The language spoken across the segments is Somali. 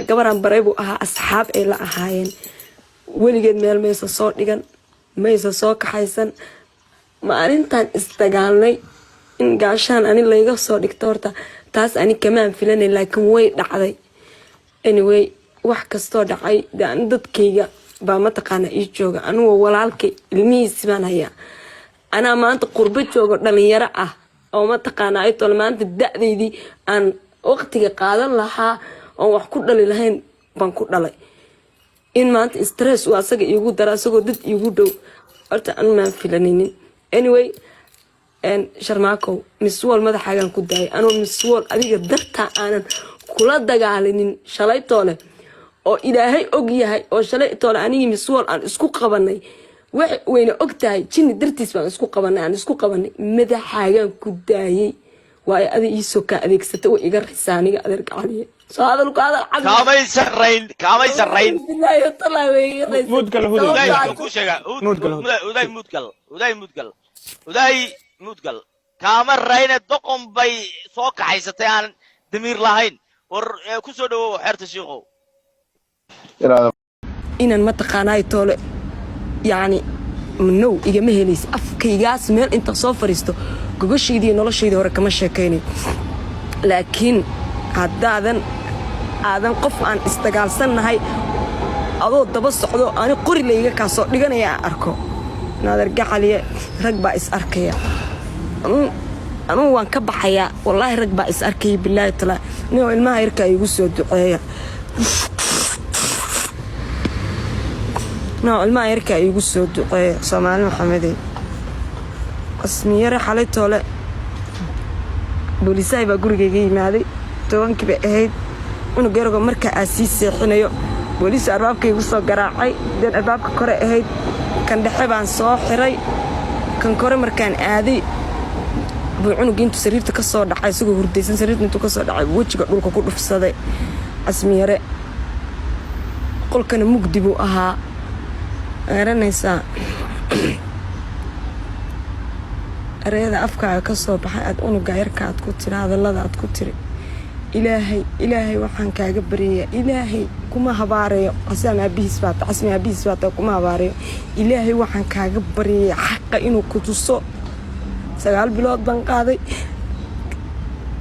gabaran baray buu ahaa asxaab ay la ahaayeen weligeed meel maysa soo dhigan maysa soo kaxaysan maalintan isdagaalnay in gaashaan ani layga soo dhigto horta taas ani kamaan filanay laakiin way dhacday anyway wax kastoo dhacay daan dadkayga baa mataqaana ii jooga anugu walaalkay ilmihiisi baan hayaa anaa maanta qurbo joogo dhalinyaro ah oo mataqaana ay tol maanta da'daydii aan waqtiga qaadan lahaa oo wax ku dhali lahayn baan ku dhalay in maanta stress waa asaga iigu dara asagoo dad iigu dhow horta aan maan filanaynin anyway sharmaako miswal madaxaagan ku daayay anoo miswal adiga dartaa aanan kula dagaalinin shalay toole oo ilaahay og yahay oo shalay toole anigi miswal aan isku qabanay wax weyna og tahay jinni dartiis baan isku qabanay madaxaagan ku daayay waa adi iisoo ka adeegsatay oo iga risaaniga adeer gacaliye soo hadalku hadal kaamay sarrayn billahi taala way mudgal mudgal kaama rayna doqon bay soo kaxaysatay aan damiir lahayn war ku soo dhawow xeerta shiiqow inaan mataqaanay toole yani no igama helays afkaygaas meel inta soo fariisto gogoshaydii noloshaydii hore kama sheekaynay laakiin haddaadan qof aan isdagaalsannahay adoo daba socdo ani qori layga kaa soo dhiganaya aan arko naadir gacaliye rag baa is arkaya anugu waan ka baxayaa wallaahi rag baa is arkaya bilaahi taala ninoo ilmaha yarka igu soo duceeya Soomaali Maxamedey asmiyare xalay toole booliisay baa gurigayga yimaaday 10 bay ahayd inuu garogo marka aan sii seexinayo booliis albaabka igu soo garaacay dad albaabka kore ahayd kan dhexe baan soo xiray kan kore markaan aaday buu cunug intuu sariirta ka soo dhacay isagoo hurdaysan sariirta intuu ka soo dhacay wajiga dhulka ku dhufsaday asmiyare qolkana mugdi buu ahaa aranaysa areeda afkaaga ka soo baxay aad unuga yarka aad ku tiri hadallada aad ku tiri ilaahay waxaan kaaga baryayaa ilaahay kuma habaareeyo asama abiis baata kuma habaareeyo ilaahay waxaan kaaga baryayaa xaqa inuu ku tuso 9 bilood baan qaaday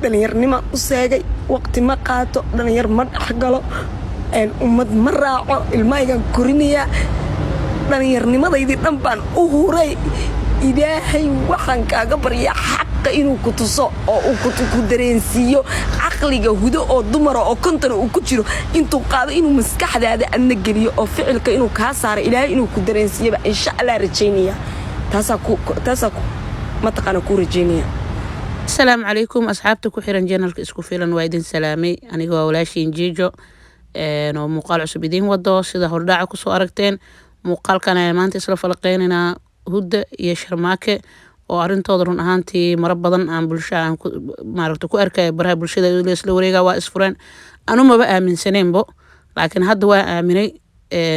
dhalinyarnimo u seegay waqti ma qaato dhalinyar ma dhaxgalo ummad ma raaco ilmahaygan korinayaa dhalinyarnimadaydii dhan baan u huray ilaahay waxaan kaaga baryaa xaqa inuu ku tuso oo uu ku dareensiiyo caqliga hudo oo dumara oo kontona uu ku jiro intuu qaado inuu maskaxdaada adna geliyo oo ficilka inuu kaa saaro ilaahay inuu ku dareensiiyaba insha Allah rajaynaya taasaa mataqaana ku rajaynaya السلام عليكم أصحابتك وحيران جنرالك اسكو فيلان وايدين سلامي أنيقو أولاشين جيجو ومقال عصبيدين ودو سيدا هرداعا كسو أرقتين مقال كان يمانتي إسلا فلقيننا هدى يشرماكي وأرنتو درون أهانتي مربضان عن بلشا ماركتو كو أركا برها بلشا دا يولي إسلا وريقا وإسفرين أنو ما بقى من سنين بو لكن هاد waa aaminay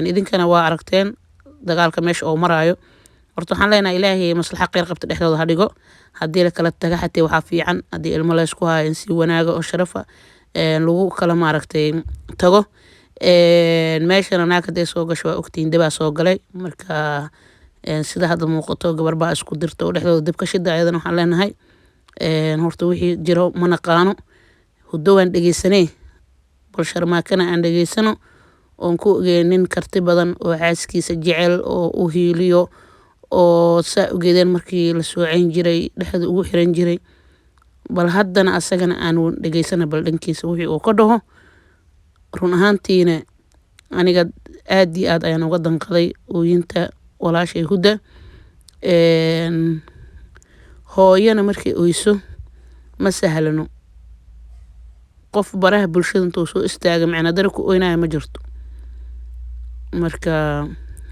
idinkana waa aragteen dagaalka meesha oo marayo horta waxaan leenahay ilaahay maslaxa qeyr qabta dhexdooda ha dhigo haddii la kala taga xatee waxaa fiican haddii ilmo la isku hayo in si wanaaga oo sharafa lagu kala maaragtay tago meeshana naag hadday soo gasho waa ogtiin dibaa soo galay marka sida hadda muuqato gabar baa isku dirta oo dhexdooda dib ka shida ayadana waxaan leenahay horta wixii jiro ma naqaano huddo waan dhegeysanay bal sharmaakana aan dhegeysano oon ku ogeenin karti badan oo xaaskiisa jecel oo u hiiliyo oo saa ogeedeen markii la soocayn jiray dhexda ugu xiran jiray bal haddana asagana aan dhegeysana bal dhankiisa wixii uu ka dhaho run ahaantiina aniga aad iyo aad ayaan uga danqaday ooyinta walaashay hudda hooyana markay oyso ma sahlano qof baraha bulshada intuu soo istaaga macna dara ku oynaya ma jirto marka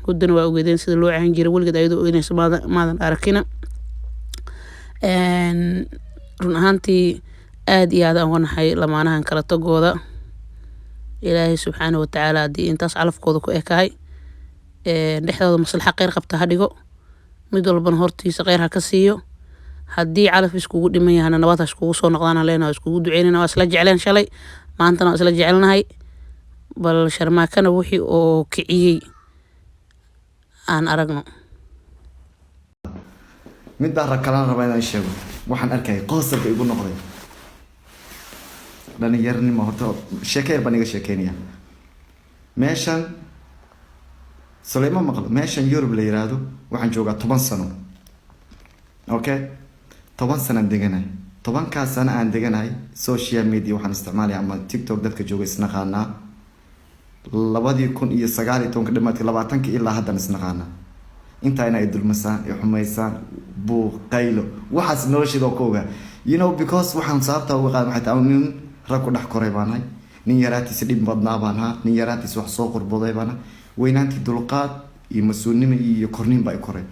huddana waa ogeedeen sida loo cayn jiray weligeed ayadoo oynaysa maadan arakina run ahaantii aad iyo aad aan uga naxay lamaanahan kala tagooda ilaahay subxaanahu watacaala haddii intaas calafkooda ku ekahay dhexdooda maslaxa qeyr qabta ha dhigo mid walbana hortiisa qeyr ha ka siiyo haddii calaf iskugu dhiman yahana nabad ha iskugu soo noqdaan leenahay iskugu duceynayna waa isla jecleen shalay maantana waa isla jecelnahay bal sharmaakana wixii oo kiciyey aan aragno. mid baa rakalaan rabaa inaan sheego waxaan arkay qosolka igu noqday dhalinyarnimo horta sheekeyr baan iga sheekeynaya meeshan Suleyman maqlo meeshan Yurub la yiraahdo waxaan joogaa 10 sano okay 10 sano deganahay 10 sano aan deganahay social media waxaan isticmaalay ama TikTok dadka jooga isnaqaana 2019 dhamaadkii 20 ilaa hadda isnaqaana inta inay dulmasaan ee xumaysaan buu qaylo waxaas noloshida kooga because waxaan sababta uga qaad maxay tahay nin rag ku dhex koray baanahay nin yaraatiis dhib badnaa baanahay nin yaraatiis wax soo qurboday baanahay weynaantii dulqaad iyo masuulnimo iyo korniin baa koray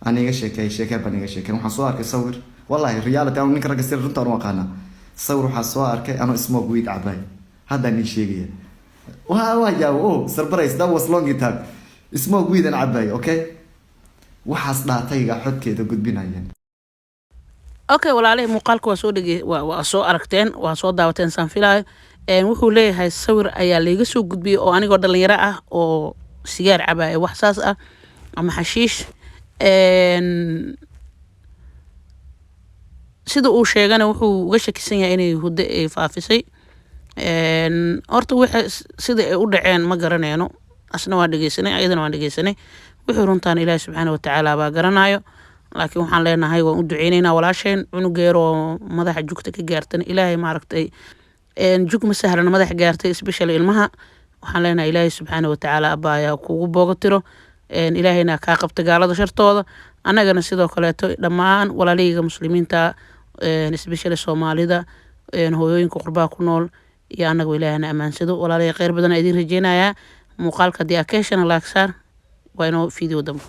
aniga sheekay baan iga sheekay waxaan soo arkay sawir wallahi reality aan ninka rag sir runta aan waqaana sawir waxaan soo arkay anoo smoke weed cabay hadda ni sheegaya waa jawo surprise that was long time smoke weed and cabay okay waxaas dhaatayga xodkeeda gudbinayaan. Okay walaalahay muuqaalka waa soo aragteen waa soo daawateen san filaayo wuxuu leeyahay sawir ayaa laga soo gudbiyay oo anigoo dhalinyaro ah oo sigaar cabay wax saas ah ama xashiish sida uu sheegana wuxuu uga shakisan yahay inay huddo ay faafisay horta waxa sida ay u dhaceen ma garanayno asna waa dhageysanay ayadana waa dhageysanay wuxuu runtaan Ilaahay subxaanahu wa ta'aala baa garanayo laakiin waxaan leenahay waan u duceynaynaa walaasheen cunugeer oo madaxa jugta ka gaartan Ilaahay ma aragtay jug ma sahlan madaxa gaartay especially ilmaha waxaan leenahay Ilaahay subxaanahu wa ta'aala abaaya kugu boogatiro ilaahayna ka qabta gaalada shartooda anagana sidoo kale dhammaan walaaleyga muslimiinta especially Soomaalida hooyooyinka qurbaa ku nool iyo anagu ilaahayna amaansado walaaley khayr badan idin rajeenayaa muuqaalka diyaakeshana laagsaar waa inoo video dambe